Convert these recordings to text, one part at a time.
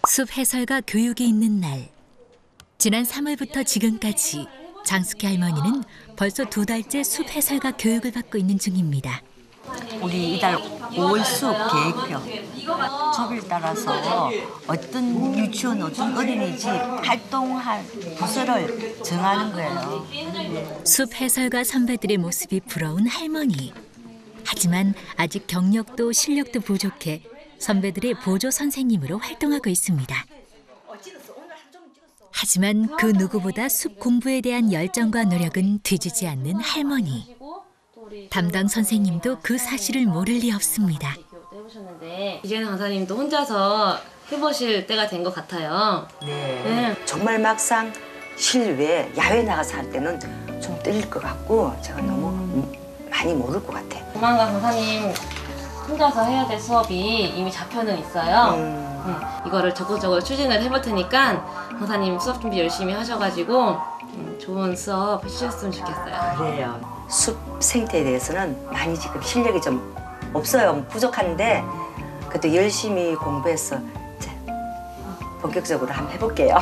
숲 해설가 교육이 있는 날. 지난 3월부터 지금까지 장숙희 할머니는 벌써 2달째 숲 해설가 교육을 받고 있는 중입니다. 우리 이달 5월 숲 계획표 주를 따라서 어떤 유치원, 어떤 어린이집 활동할 부서를 정하는 거예요. 숲 해설가 선배들의 모습이 부러운 할머니. 하지만 아직 경력도 실력도 부족해 선배들의 보조 선생님으로 활동하고 있습니다. 하지만 그 누구보다 숲 공부에 대한 열정과 노력은 뒤지지 않는 할머니. 담당 선생님도 그 사실을 모를 리 없습니다. 이재현 강사님도 혼자서 해보실 때가 된 것 같아요. 네. 정말 막상 실외, 야외 나가서 할 때는 좀 떨릴 것 같고 제가 너무 많이 모를 것 같아요. 조만간 강사님 혼자서 해야 될 수업이 이미 잡혀는 있어요. 이거를 적극적으로 추진을 해볼 테니까 강사님 수업 준비 열심히 하셔가지고 좋은 수업 해주셨으면 좋겠어요. 그래요. 숲 생태에 대해서는 많이 지금 실력이 좀 없어요. 부족한데 그래도 열심히 공부해서 이제 본격적으로 한번 해볼게요.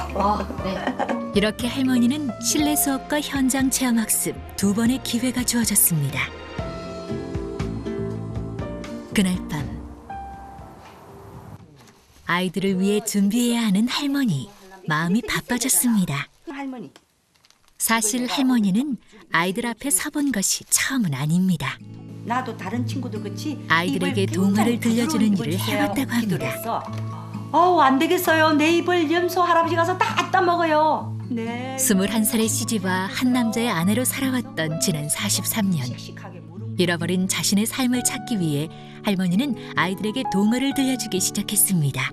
네. 이렇게 할머니는 실내 수업과 현장 체험 학습 2번의 기회가 주어졌습니다. 그날 밤 아이들을 위해 준비해야 하는 할머니. 마음이 바빠졌습니다. 사실 할머니는 아이들 앞에 서본 것이 처음은 아닙니다. 나도 다른 친구들 같이 아이들에게 동화를 들려주는 일을 해왔다고 합니다. 안 되겠어요. 내 입을 염소 할아버지 가서 다 따먹어요. 네. 21살의 시집와 한 남자의 아내로 살아왔던 지난 43년. 잃어버린 자신의 삶을 찾기 위해 할머니는 아이들에게 동화를 들려주기 시작했습니다.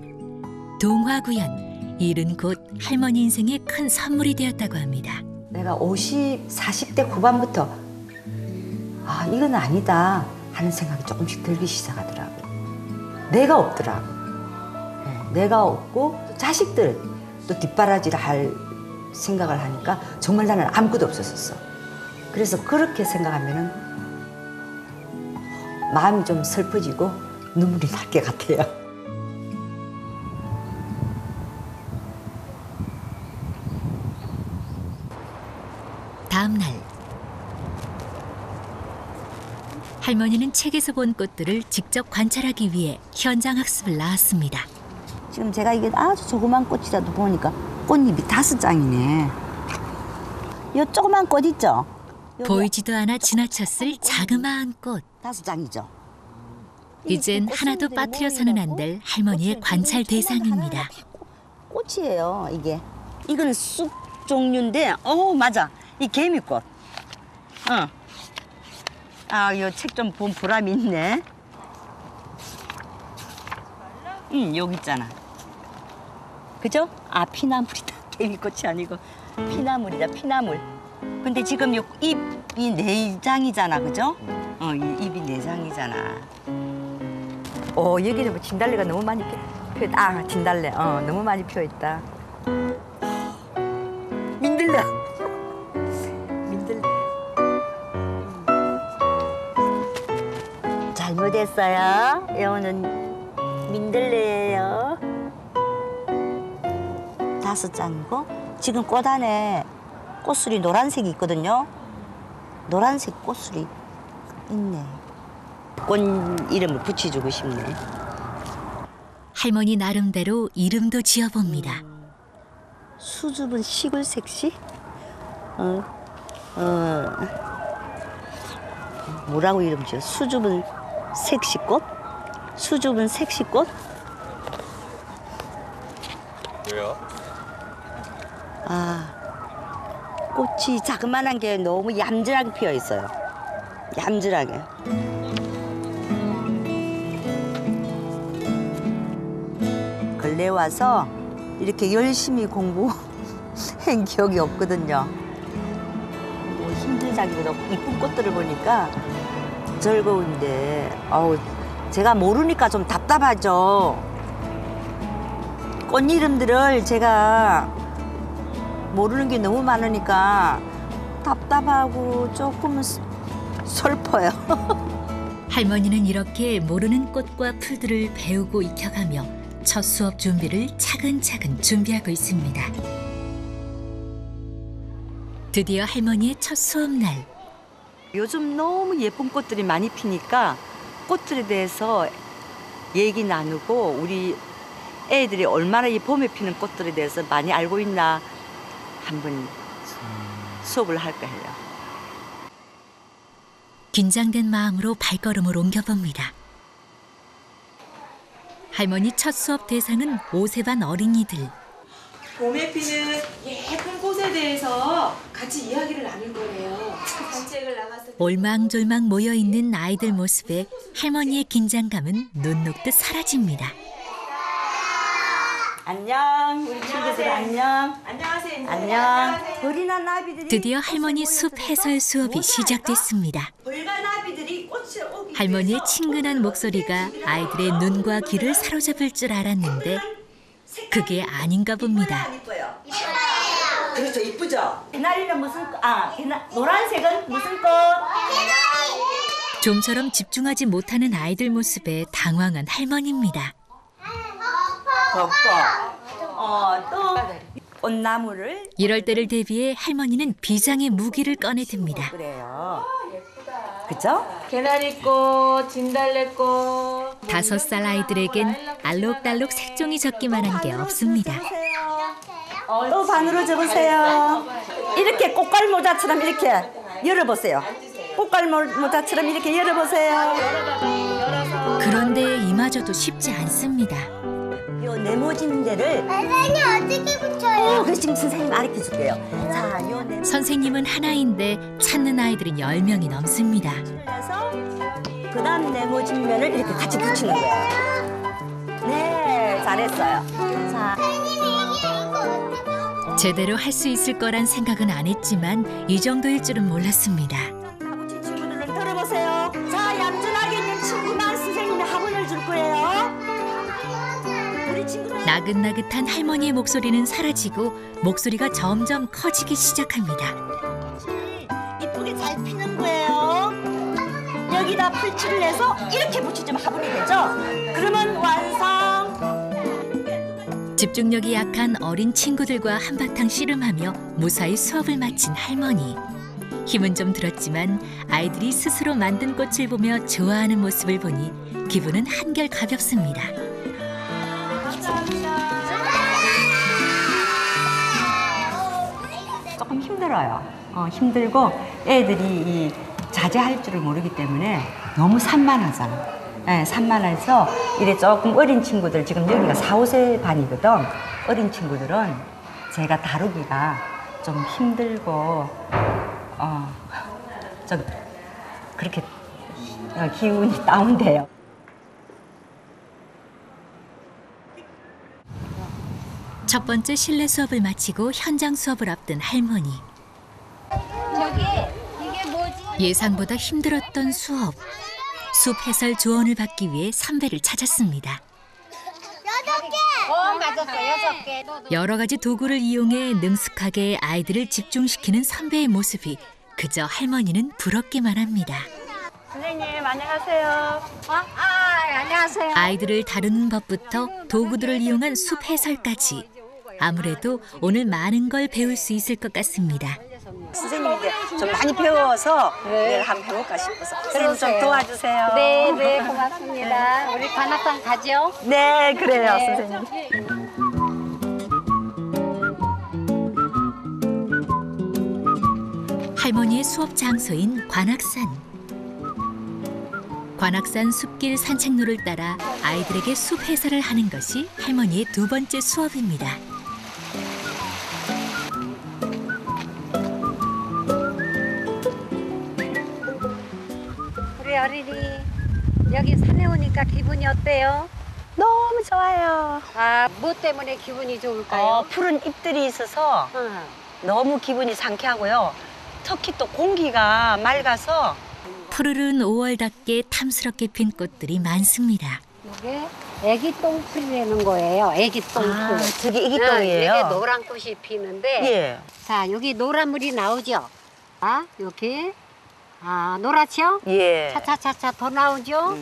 동화 구연. 일은 곧 할머니 인생의 큰 선물이 되었다고 합니다. 내가 40대 후반부터 이건 아니다 하는 생각이 조금씩 들기 시작하더라고요. 내가 없더라고. 내가 없고 자식들 또 뒷바라지를 할 생각을 하니까 정말 나는 아무것도 없었어. 그래서 그렇게 생각하면은 마음이 좀 슬퍼지고 눈물이 날 것 같아요. 다음 날 할머니는 책에서 본 꽃들을 직접 관찰하기 위해 현장 학습을 나왔습니다. 지금 제가 이게 아주 조그만 꽃이라도 보니까 꽃잎이 5장이네. 이 조그만 꽃 있죠? 보이지도 않아 지나쳤을 자그마한 꽃. 5장이죠. 이젠 하나도 빠뜨려서는 안 될 할머니의 관찰 대상입니다. 꽃이에요, 이게. 이거는 쑥 종류인데, 맞아. 이 개미꽃. 이 책 좀 본 보람이 있네. 여기 있잖아. 그죠? 피나물이다. 개미꽃이 아니고 피나물이다, 피나물. 근데 지금 요 잎이 4장이잖아, 그죠? 이 잎이 4장이잖아. 여기는 뭐 진달래가 너무 많이 피어있다. 진달래. 너무 많이 피어있다. 민들레. 잘못했어요. 이거는 민들레예요. 5장이고 지금 꽃 안에 꽃술이 노란색이 있거든요. 노란색 꽃술이 있네. 꽃 이름을 붙여주고 싶네. 할머니 나름대로 이름도 지어봅니다. 수줍은 시골색시? 뭐라고 이름 지어? 수줍은 색시꽃? 수줍은 색시꽃? 왜요? 꽃이 자그만한 게 너무 얌전하게 피어 있어요. 얌전하게. 근래 와서 이렇게 열심히 공부한 기억이 없거든요. 뭐 힘들다기보다 이쁜 꽃들을 보니까 즐거운데 제가 모르니까 좀 답답하죠. 꽃 이름들을 제가 모르는 게 너무 많으니까 답답하고 조금 슬퍼요. 할머니는 이렇게 모르는 꽃과 풀들을 배우고 익혀가며 첫 수업 준비를 차근차근 준비하고 있습니다. 드디어 할머니의 첫 수업날. 요즘 너무 예쁜 꽃들이 많이 피니까 꽃들에 대해서 얘기 나누고 우리 애들이 얼마나 이 봄에 피는 꽃들에 대해서 많이 알고 있나 한번 수업을 할까 해요. 긴장된 마음으로 발걸음을 옮겨봅니다. 할머니 첫 수업 대상은 5세 반 어린이들. 봄에 피는 예쁜 꽃에 대해서 같이 이야기를 나눌 거예요. 산책을 나갔을 때 올망졸망 모여있는 아이들 모습에 할머니의 긴장감은 눈 녹듯 사라집니다. 안녕, 우리 친구들 안녕. 안녕하세요. 안녕. 벌이나 나비들이 드디어 할머니 숲 해설 수업이 시작됐습니다. 벌과 나비들이 꽃을 오기 할머니의 친근한 목소리가 아이들의 눈과 귀를 사로잡을 줄 알았는데 그게 아닌가 봅니다. 그렇죠, 이쁘죠. 개나리는 무슨 꽃? 노란색은 무슨 꽃? 좀처럼 집중하지 못하는 아이들 모습에 당황한 할머니입니다. 또 꽃나무를 이럴 때를 대비해 할머니는 비장의 무기를 꺼내듭니다. 그래요. 그죠? 개나리꽃, 진달래꽃. 5살 아이들에겐 알록달록 색종이 접기만 한 게 없습니다. 또 반으로 접으세요. 이렇게 꽃갈 모자처럼 이렇게 열어보세요. 꽃갈 모자처럼 이렇게 열어보세요. 그런데 이마저도 쉽지 않습니다. 요 네모진 데를 선생님 어떻게 붙여요? 그래서 지금 선생님 가르쳐 줄게요. 자, 요 네모 선생님은 하나인데 찾는 아이들은 10명이 넘습니다. 해서 그다음 네모진 면을 이렇게 같이 붙이는 거예요. 네, 잘했어요. 자, 제대로 할 수 있을 거란 생각은 안 했지만 이 정도일 줄은 몰랐습니다. 다 붙인 친구들은 들어보세요. 자, 얌전하게 있는 친구만 선생님이 학원을 줄 거예요. 우리 친구들 나긋나긋한 할머니의 목소리는 사라지고 목소리가 점점 커지기 시작합니다. 이쁘게 잘 피는 거예요. 여기다 풀칠을 해서 이렇게 붙이면 화분이 되죠? 그러면 완성! 집중력이 약한 어린 친구들과 한바탕 씨름하며 무사히 수업을 마친 할머니. 힘은 좀 들었지만 아이들이 스스로 만든 꽃을 보며 좋아하는 모습을 보니 기분은 한결 가볍습니다. 조금 힘들어요. 힘들고 애들이 이 자제할 줄을 모르기 때문에 너무 산만하잖아. 네, 산만해서 이래 조금 어린 친구들, 지금 여기가 4, 5세 반이거든. 어린 친구들은 제가 다루기가 좀 힘들고 좀 그렇게 기운이 다운돼요. 첫 번째 실내 수업을 마치고 현장 수업을 앞둔 할머니. 이게 뭐지? 예상보다 힘들었던 수업. 숲 해설 조언을 받기 위해 선배를 찾았습니다. 6개! 맞았어, 6개. 여러 가지 도구를 이용해 능숙하게 아이들을 집중시키는 선배의 모습이 그저 할머니는 부럽기만 합니다. 선생님, 안녕하세요. 안녕하세요. 아이들을 다루는 법부터 도구들을 이용한 숲 해설까지. 아무래도 오늘 많은 걸 배울 수 있을 것 같습니다. 선생님인데 좀 많이 배워서 내가 한번 해볼까 싶어서 선생님 좀 도와주세요. 네, 고맙습니다. 우리 관악산 가죠? 네, 그래요, 선생님. 할머니의 수업 장소인 관악산. 관악산 숲길 산책로를 따라 아이들에게 숲 해설을 하는 것이 할머니의 두 번째 수업입니다. 우리 어린이 여기 산에 오니까 기분이 어때요? 너무 좋아요. 뭐 때문에 기분이 좋을까요? 푸른 잎들이 있어서 응. 너무 기분이 상쾌하고요. 특히 또 공기가 맑아서 푸르른 5월답게 탐스럽게 핀 꽃들이 많습니다. 이게 애기 똥풀이라는 거예요. 애기 똥풀. 저기 애기똥이에요. 이게 노란 꽃이 피는데 예. 자, 여기 노란 물이 나오죠? 이렇게. 노랗죠? 예. 차차차차 더 나오죠?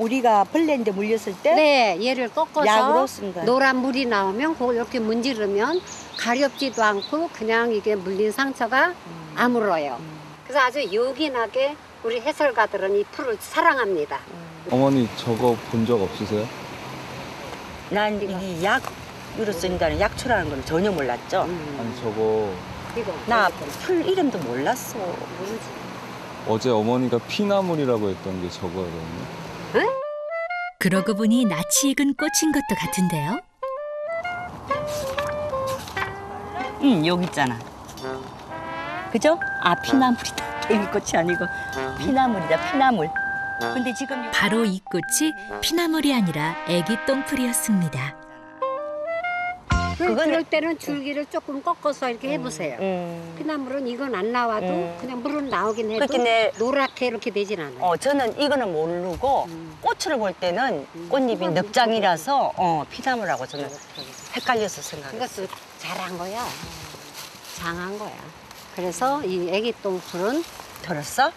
우리가 벌레인데 물렸을 때 네, 얘를 꺾어서 약으로 쓴 거예요. 노란 물이 나오면 그걸 이렇게 문지르면 가렵지도 않고 그냥 이게 물린 상처가 아물어요. 그래서 아주 요긴하게 우리 해설가들은 이 풀을 사랑합니다. 어머니 저거 본 적 없으세요? 난 이게 약으로 쓴다는 약초라는 건 전혀 몰랐죠. 아니 저거 이거 나 풀 이름도 몰랐어. 모르지. 어제 어머니가 피나물이라고 했던 게 저거거든요. 그러고 보니 낯이 익은 꽃인 것도 같은데요. 응, 여기 있잖아. 그죠? 아, 피나물이다. 개미꽃이 아니고 피나물이다, 피나물. 근데 지금 바로 이 꽃이 피나물이 아니라 애기 똥풀이었습니다. 그럴 때는 줄기를 조금 꺾어서 이렇게 해보세요. 피나물은 이건 안 나와도 그냥 물은 나오긴 해도 그렇게 노랗게 이렇게 되진 않아요. 저는 이거는 모르고 꽃을 볼 때는 꽃잎이 늑장이라서 피나물하고 저는 헷갈려서 생각했어요. 이것도 잘한 거야. 장한 거야. 그래서 이 애기 똥풀은 들었어?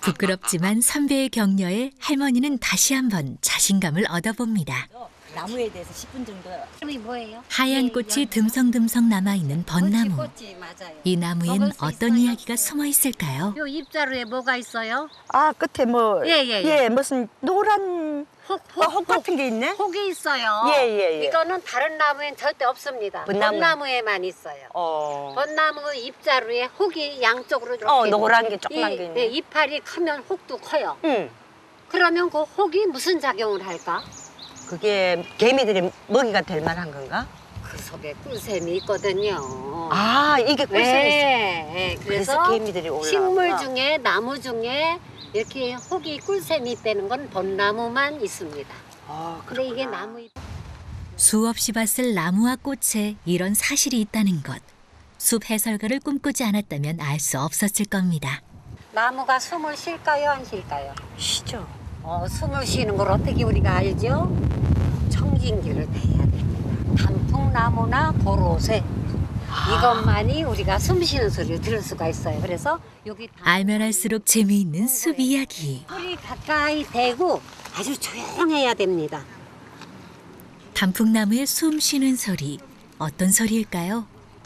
부끄럽지만 선배의 격려에 할머니는 다시 한번 자신감을 얻어봅니다. 나무에 대해서 10분 정도. 이름이 뭐예요? 하얀 꽃이 듬성듬성 남아있는 벚나무. 꽃이 맞아요. 이 나무엔 먹을 수 어떤 있어요? 이야기가 숨어 있을까요? 요 잎자루에 뭐가 있어요? 아, 끝에 뭐 예. 무슨 노란 혹 같은 게 있네? 혹이 있어요. 예. 이거는 다른 나무엔 절대 없습니다. 벚나무. 벚나무에만 있어요. 벚나무 잎자루에 혹이 양쪽으로 이렇게 노란 게 조그만 게 있네. 이파리 크면 혹도 커요. 응. 그러면 그 혹이 무슨 작용을 할까? 그게 개미들이 먹이가 될 만한 건가? 그 속에 꿀샘이 있거든요. 아, 이게 꿀샘이 있어. 네, 그래서 개미들이 올라와. 식물 중에 나무 중에 이렇게 혹이 꿀샘이 있다는 건 벚나무만 있습니다. 근데 이게 나무 잎 수없이 봤을 나무와 꽃에 이런 사실이 있다는 것. 숲 해설가를 꿈꾸지 않았다면 알 수 없었을 겁니다. 나무가 숨을 쉴까요, 안 쉴까요? 쉬죠. 숨을 쉬는 걸 어떻게 우리가 알죠? 청진기를 대야 됩니다. 단풍나무나 고로쇠 이것만이 우리가 숨 쉬는 소리를 들을 수가 있어요. 그래서 여기 알면 알수록 재미있는 숲 이야기. 풀이 가까이 대고 아주 조용해야 됩니다. 단풍나무의 숨 쉬는 소리. 어떤 소리일까요?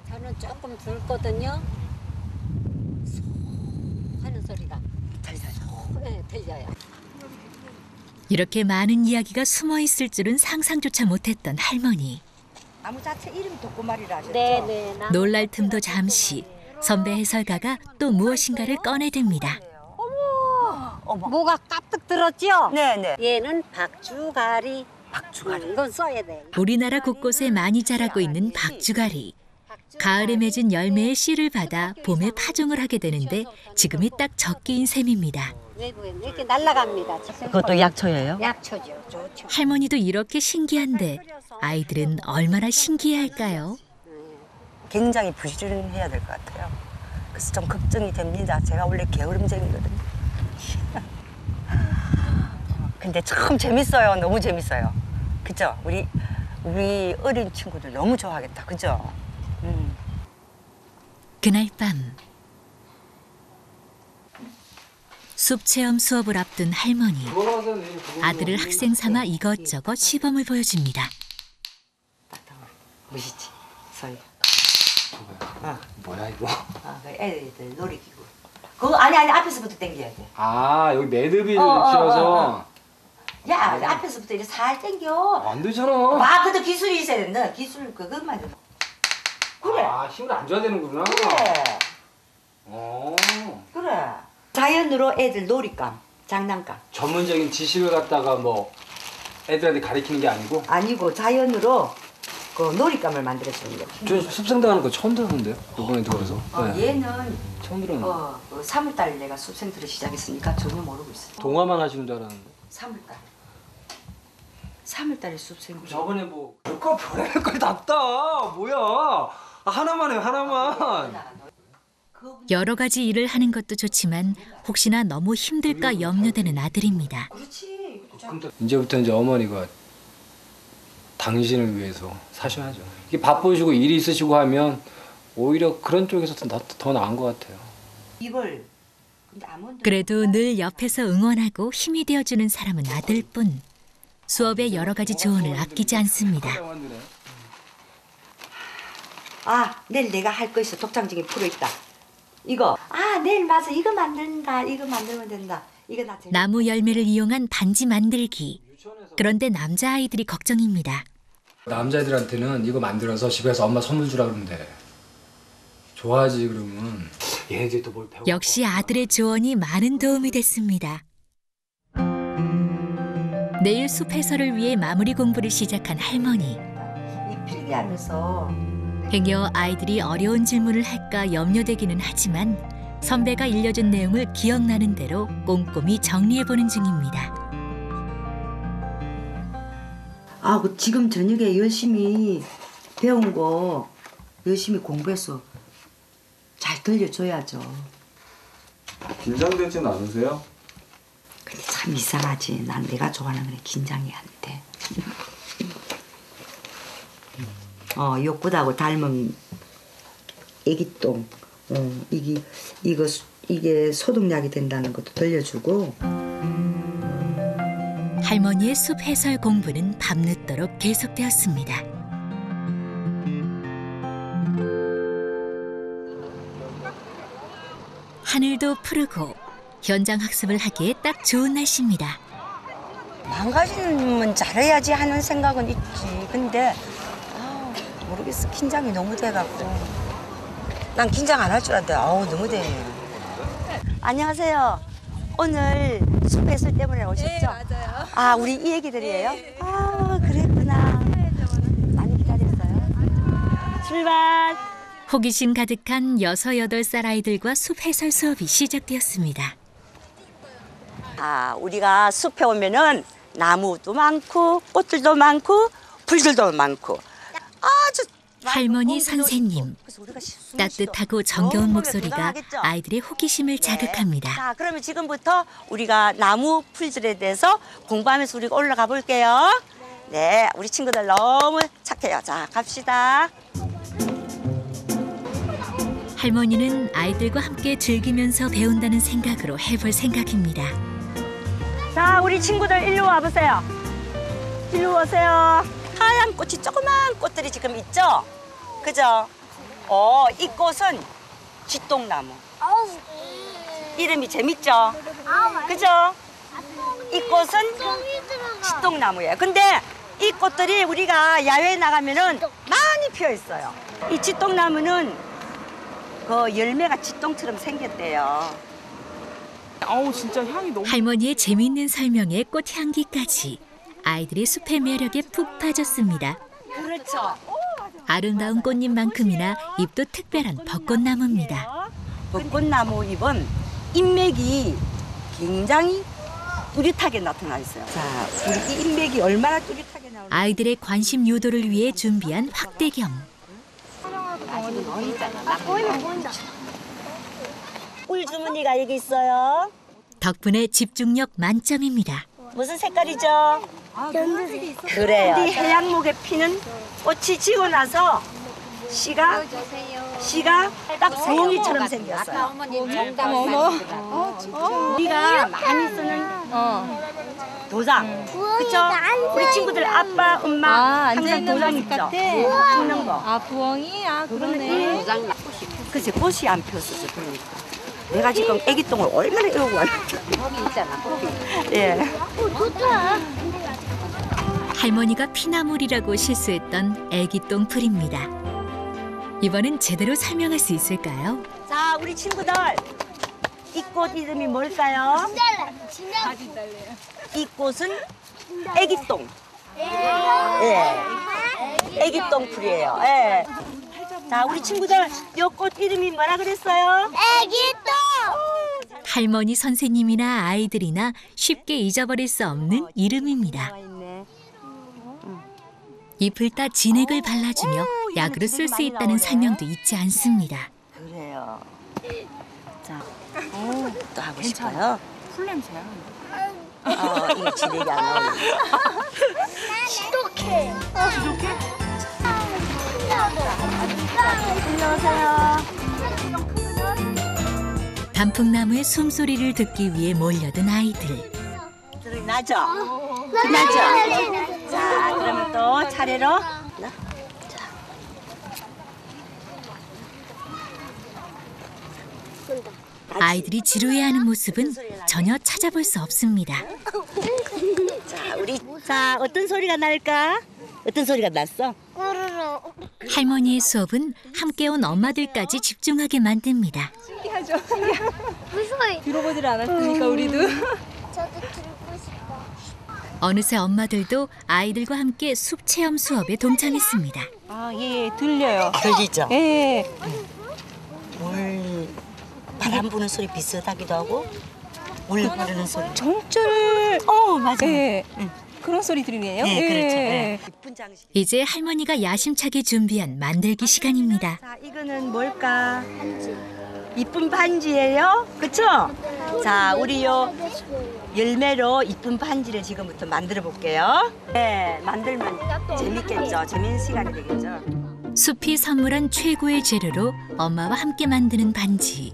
저는 조금 들거든요. 소 하는 소리가 네, 들려요. 이렇게 많은 이야기가 숨어 있을 줄은 상상조차 못했던 할머니. 나무 자체 이름이 독고말이라 하셨죠? 네. 놀랄 틈도 잠시 선배 해설가가 또 무엇인가를 꺼내듭니다. 어머. 뭐가 까뜩 들었죠? 네네. 얘는 박주가리. 이건 써야 돼. 우리나라 곳곳에 많이 자라고 있는 박주가리. 가을에 맺은 열매의 씨를 받아 봄에 파종을 하게 되는데 지금이 딱 적기인 셈입니다. 외부에 이렇게 날아갑니다. 그것도 약초예요? 약초죠. 좋죠. 할머니도 이렇게 신기한데 아이들은 얼마나 신기해할까요? 굉장히 부지런해야 될 것 같아요. 그래서 좀 걱정이 됩니다. 제가 원래 게으름쟁이거든요. 근데 참 재밌어요. 너무 재밌어요. 그죠? 우리 어린 친구들 너무 좋아하겠다. 그죠? 그날 밤 숲 체험 수업을 앞둔 할머니. 아들을 학생 삼아 이것저것 시범을 보여줍니다. 멋있지? 소리. 뭐야 이거? 그 애들 놀이기구. 그거 아니 앞에서부터 당겨야 돼. 아 여기 매듭이 씌워서 야 앞에서부터 이렇게 살 당겨. 안 되잖아. 아 근데 기술이 있어야 된다. 기술 그것만. 그래. 아 힘을 안 줘야 되는구나. 그래. 어. 그래. 자연으로 애들 놀이감, 장난감. 전문적인 지식을 갖다가 뭐 애들한테 가르치는 게 아니고. 아니고 자연으로 그 놀이감을 만들어 주는 거. 저 숲생당하는 거 처음 들었는데요. 이번에 들어서. 네. 얘는 처음 들었는데. 3월달 내가 숲센터를 시작했으니까 전혀 모르고 있어. 동화만 하시는 줄 알았는데. 3월달에 숲센터. 저번에 뭐 그거 보내는 걸 낫다. 뭐야? 하나만 해 하나만. 여러 가지 일을 하는 것도 좋지만 혹시나 너무 힘들까 염려되는 아들입니다. 그렇지. 이제부터 이제 어머니가 당신을 위해서 사셔야죠. 이게 바쁘시고 일이 있으시고 하면 오히려 그런 쪽에서 더 나은 것 같아요. 이걸 그래도 늘 옆에서 응원하고 힘이 되어주는 사람은 아들뿐. 수업의 여러 가지 조언을 아끼지 않습니다. 아, 내일 내가 할 거 있어. 독창증에 풀어 있다. 이거. 아, 내일 맞아. 이거 만든다. 이거 만들면 된다. 이거 나 재밌다. 나무 열매를 이용한 반지 만들기. 그런데 남자아이들이 걱정입니다. 남자애들한테는 이거 만들어서 집에서 엄마 선물 주라 그러는데 좋아하지 그러면 얘네들도 뭘 배워. 역시 아들의 조언이 많은 도움이 됐습니다. 내일 숲 해설을 위해 마무리 공부를 시작한 할머니. 이 필기하면서 행여 아이들이 어려운 질문을 할까 염려되기는 하지만 선배가 일려준 내용을 기억나는 대로 꼼꼼히 정리해보는 중입니다. 아, 지금 저녁에 열심히 배운 거 열심히 공부해서 잘 들려줘야죠. 긴장되진 않으세요? 근데 참 이상하지. 난 내가 좋아하는 거에 긴장이 안 돼. 욕보다고 닮은 애기똥. 이게 소독약이 된다는 것도 들려주고. 할머니의 숲 해설 공부는 밤늦도록 계속되었습니다. 하늘도 푸르고 현장 학습을 하기에 딱 좋은 날씨입니다. 망가지면 잘해야지 하는 생각은 있지. 근데 모르겠어. 긴장이 너무 돼갖고. 난 긴장 안 할 줄 알았는데 너무 되네. 안녕하세요. 오늘 숲 해설 때문에 오셨죠? 네, 맞아요. 아, 우리 이 얘기들이에요? 아, 그랬구나. 많이 기다렸어요. 출발! 호기심 가득한 6, 8살 아이들과 숲 해설 수업이 시작되었습니다. 아, 우리가 숲에 오면은 나무도 많고 꽃들도 많고 풀들도 많고 아주 할머니 선생님, 따뜻하고 정겨운 목소리가 아이들의 호기심을 자극합니다. 자, 그러면 지금부터 우리가 나무 풀들에 대해서 공부하면서 우리가 올라가 볼게요. 네, 우리 친구들 너무 착해요. 자, 갑시다. 할머니는 아이들과 함께 즐기면서 배운다는 생각으로 해볼 생각입니다. 자, 우리 친구들 일로 와보세요. 일로 오세요. 하얀 꽃이 조그만 꽃들이 지금 있죠? 그죠? 이 꽃은 쥐똥나무. 이름이 재밌죠? 그죠? 이 꽃은 쥐똥나무예요. 근데 이 꽃들이 우리가 야외에 나가면은 많이 피어 있어요. 이 쥐똥나무는 그 열매가 쥐똥처럼 생겼대요. 진짜 향이 너무. 할머니의 재미있는 설명에 꽃향기까지 아이들이 숲의 매력에 푹 빠졌습니다. 그렇죠. 아름다운 꽃잎만큼이나 잎도 특별한 벚꽃나무입니다. 벚꽃나무 잎은 잎맥이 굉장히 뚜렷하게 나타나 있어요. 자, 우리 이 잎맥이 얼마나 뚜렷하게 나오는지. 아이들의 관심 유도를 위해 준비한 확대경. 꿀 주머니가 여기 있어요. 덕분에 집중력 만점입니다. 무슨 색깔이죠? 연두색. 그래요. 이 해양목에 피는 꽃이 지고 나서 씨가 딱 부엉이처럼 생겼어요. 우리가 많이 쓰는 도장. 그쵸? 우리 친구들 아빠, 엄마 항상 도장 있죠? 찍는 거. 부엉이? 그러네. 글쎄, 꽃이 안 피었었어. 그러니까. 내가 지금 애기 똥을 얼마나 이러고 왔는지. 거기 있잖아, 거기. 예. 할머니가 피나물이라고 실수했던 애기 똥풀입니다. 이번엔 제대로 설명할 수 있을까요? 자, 우리 친구들. 이 꽃 이름이 뭘까요? 이 꽃은 애기똥. 예. 애기똥 풀이에요. 예. 자, 우리 친구들, 이 꽃 이름이 뭐라 그랬어요? 할머니 선생님이나 아이들이나 쉽게 잊어버릴 수 없는 이름입니다. 잎을 따 진액을 발라주며 약으로 쓸 수 있다는 설명도 잊지 않습니다. 그래요. 자, 또 하고 싶어요? 풀 냄새야. 이거 진액이 안 나오네. 지독해. 안녕하세요. 단풍나무의 숨소리를 듣기 위해 몰려든 아이들. 소리 나죠? 나죠? 자, 그러면 또 차례로. 아이들이 지루해하는 모습은 전혀 찾아볼 수 없습니다. 자, 어떤 소리가 날까? 어떤 소리가 났어? 할머니의 수업은 함께 온 엄마들까지 집중하게 만듭니다. 들어보질 않았으니까 우리도. 저도 들고 싶어. 어느새 엄마들도 아이들과 함께 숲 체험 수업에 동참했습니다. 아, 예, 들려요. 들리죠? 예. 물, 바람 부는 소리 비슷하기도 하고, 물 흐르는 소리. 정줄. 맞아. 예. 그런 소리 들리네요. 네, 그렇죠. 예. 네. 이쁜 장식. 이제 할머니가 야심차게 준비한 만들기 시간입니다. 자, 이거는 뭘까? 이쁜 반지예요? 그쵸? 자, 우리 요 열매로 이쁜 반지를 지금부터 만들어 볼게요. 네, 만들면 재밌겠죠? 재밌는 시간이 되겠죠? 숲이 선물한 최고의 재료로 엄마와 함께 만드는 반지.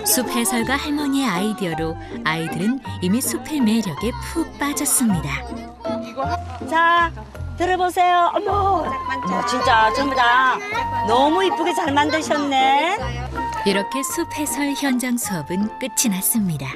숲 해설가 할머니의 아이디어로 아이들은 이미 숲의 매력에 푹 빠졌습니다. 자, 들어보세요. 어머, 진짜 전부 다 너무 이쁘게 잘 만드셨네. 이렇게 숲 해설 현장 수업은 끝이 났습니다.